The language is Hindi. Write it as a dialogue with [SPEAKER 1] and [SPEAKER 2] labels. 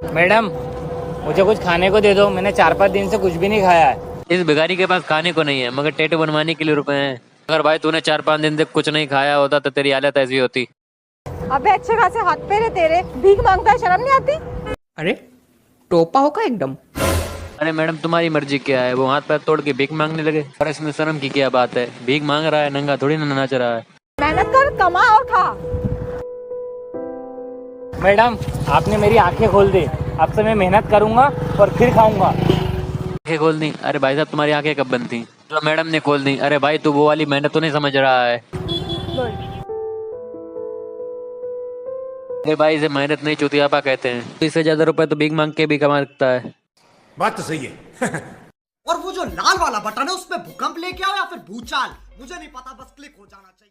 [SPEAKER 1] मैडम, मुझे कुछ खाने को दे दो, मैंने 4-5 दिन से कुछ भी नहीं खाया है।
[SPEAKER 2] इस भिखारी के पास खाने को नहीं है मगर टैटू बनवाने के लिए रुपए हैं। अगर भाई तूने 4-5 दिन से कुछ नहीं खाया होता तो तेरी हालत ऐसी होती।
[SPEAKER 3] अबे अच्छे खासे हाथ पैर है तेरे, भीख मांगता है, शर्म नहीं आती?
[SPEAKER 4] अरे टोपा होगा एकदम।
[SPEAKER 2] अरे मैडम तुम्हारी मर्जी क्या है, वो हाथ पैर तोड़ के भीख मांगने लगे। और इसमें शर्म की क्या बात है, भीख मांग रहा है, नंगा थोड़ी ना नाच रहा है।
[SPEAKER 3] मेहनत कर, कमा और खा।
[SPEAKER 1] मैडम, आपने मेरी आंखें खोल दी। अब से मैं मेहनत करूंगा और फिर खाऊंगा।
[SPEAKER 2] आंखें खोल दी? अरे भाई साहब तुम्हारी आंखें कब बंद थी? जो मैडम ने खोल दी। अरे भाई तू वो वाली मेहनत तो नहीं समझ रहा है। अरे भाई इसे मेहनत नहीं चुतियापा कहते हैं। इससे ज्यादा रुपए तो भीख मांग के भी कमा सकता है।
[SPEAKER 5] बात तो सही है।
[SPEAKER 6] और वो जो लाल वाला बटन है उसमें भूकंप लेके आओ या फिर भूचाल, मुझे नहीं पता, बस क्लिक हो जाना चाहिए।